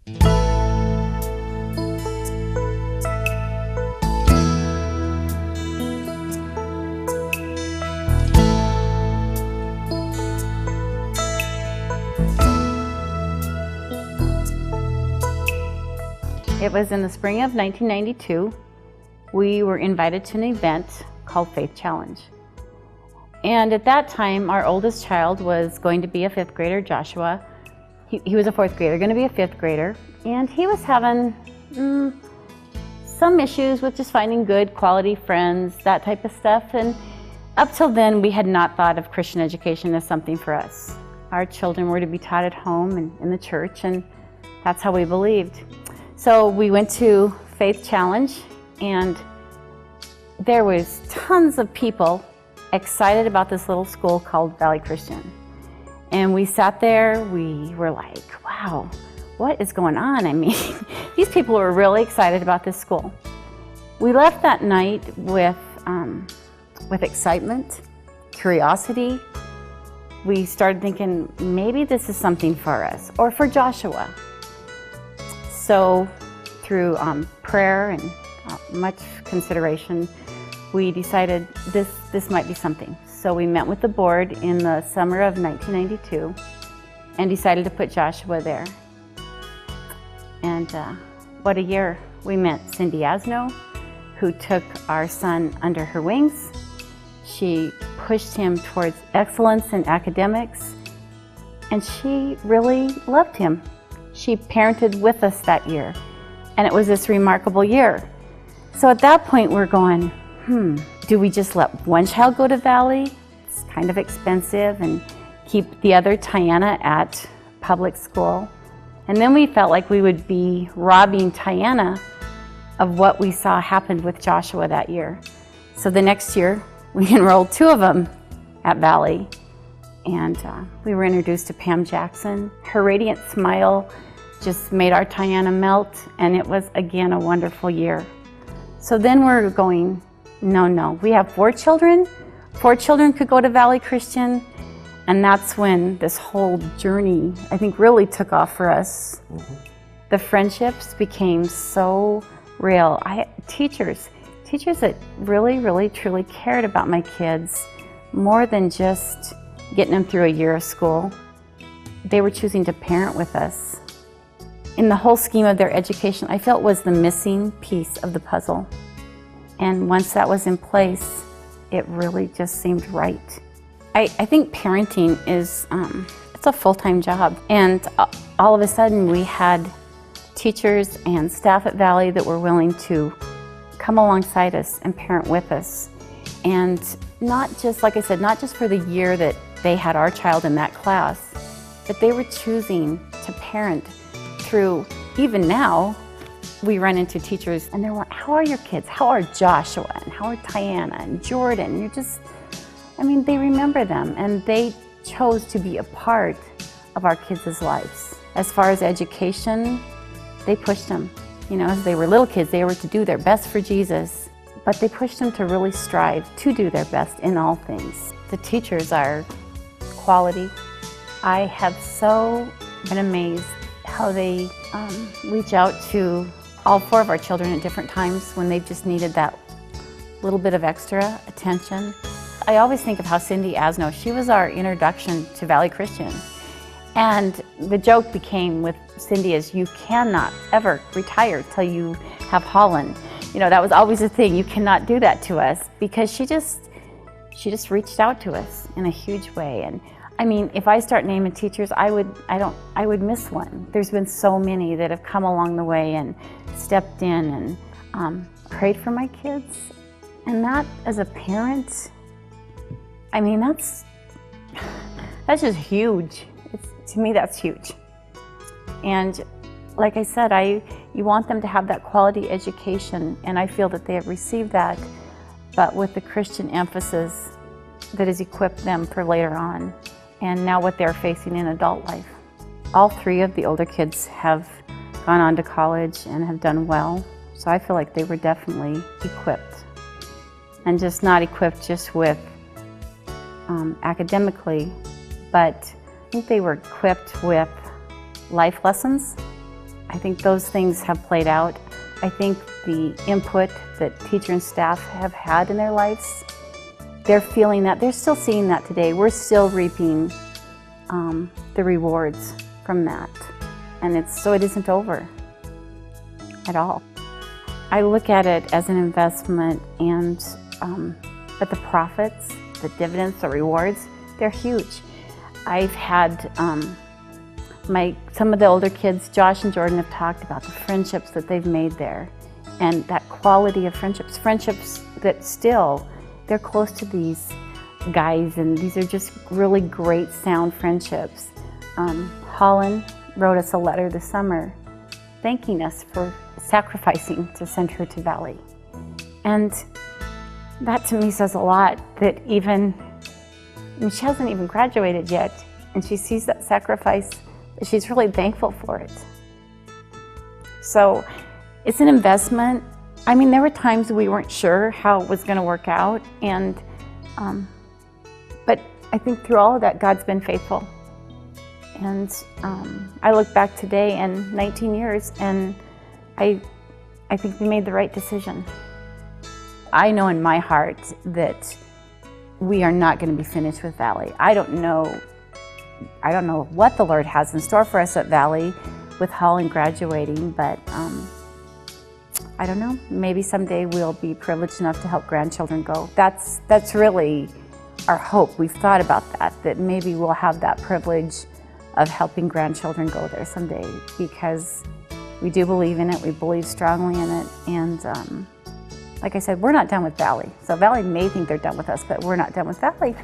It was in the spring of 1992. We were invited to an event called Faith Challenge. And at that time, our oldest child was going to be a fifth grader, Joshua. He was a fourth grader, going to be a fifth grader. And he was having some issues with just finding good quality friends, that type of stuff. And up till then, we had not thought of Christian education as something for us. Our children were to be taught at home and in the church, and that's how we believed. So we went to Faith Challenge, and there was tons of people excited about this little school called Valley Christian. And we sat there, we were like, wow, what is going on? I mean, these people were really excited about this school. We left that night with excitement, curiosity. We started thinking, maybe this is something for us, or for Joshua. So through prayer and much consideration, we decided this might be something. So we met with the board in the summer of 1992 and decided to put Joshua there. And what a year. We met Cindy Asno, who took our son under her wings. She pushed him towards excellence in academics, and she really loved him. She parented with us that year, and it was this remarkable year. So at that point, we're going, do we just let one child go to Valley? It's kind of expensive, and keep the other, Tiana, at public school. And then we felt like we would be robbing Tiana of what we saw happened with Joshua that year. So the next year, we enrolled two of them at Valley. And we were introduced to Pam Jackson. Her radiant smile just made our Tiana melt, and it was, again, a wonderful year. So then we're going, no, we have 4 children. 4 children could go to Valley Christian, and that's when this whole journey, I think, really took off for us. The friendships became so real. Teachers that really, really, truly cared about my kids more than just getting them through a year of school. They were choosing to parent with us. In the whole scheme of their education, I felt was the missing piece of the puzzle. And once that was in place, it really just seemed right. I think parenting is, it's a full-time job. And all of a sudden we had teachers and staff at Valley that were willing to come alongside us and parent with us. And not just, like I said, not just for the year that they had our child in that class, but they were choosing to parent through, even now, we run into teachers and they're like, how are your kids? How are Joshua and how are Tiana and Jordan? You're just, I mean, they remember them and they chose to be a part of our kids' lives. As far as education, they pushed them. You know, as they were little kids, they were to do their best for Jesus, but they pushed them to really strive to do their best in all things. The teachers are quality. I have so been amazed how they reach out to all 4 of our children at different times when they just needed that little bit of extra attention. I always think of how Cindy Asno, she was our introduction to Valley Christian. And the joke became with Cindy is, you cannot ever retire till you have Holland. You know, that was always a thing. You cannot do that to us, because she just reached out to us in a huge way. And I mean, if I start naming teachers, I would miss one. There's been so many that have come along the way and stepped in and prayed for my kids. And that, as a parent, I mean, that's just huge. To me, that's huge. And like I said, you want them to have that quality education, and I feel that they have received that, but with the Christian emphasis that has equipped them for later on, and now what they're facing in adult life. All 3 of the older kids have gone on to college and have done well, so I feel like they were definitely equipped. And just not equipped just with academically, but I think they were equipped with life lessons I think those things have played out. I think the input that teacher and staff have had in their lives, they're feeling that, they're still seeing that today. We're still reaping the rewards from that. And so it isn't over at all. I look at it as an investment, and but the profits, the dividends, the rewards, they're huge. I've had some of the older kids, Josh and Jordan, have talked about the friendships that they've made there, and that quality of friendships that still, they're close to these guys, and these are just really great, sound friendships. Holland wrote us a letter this summer thanking us for sacrificing to send her to Valley. And that to me says a lot, that even, she hasn't even graduated yet, and she sees that sacrifice, but she's really thankful for it. So it's an investment. I mean, there were times we weren't sure how it was going to work out, and but I think through all of that, God's been faithful. And I look back today and 19 years, and I think we made the right decision. I know in my heart that we are not going to be finished with Valley. I don't know what the Lord has in store for us at Valley with Holland graduating, but I don't know. Maybe someday we'll be privileged enough to help grandchildren go. That's really our hope. We've thought about that maybe we'll have that privilege of helping grandchildren go there someday, because we do believe in it, we believe strongly in it, and like I said, we're not done with Valley. So Valley may think they're done with us, but we're not done with Valley.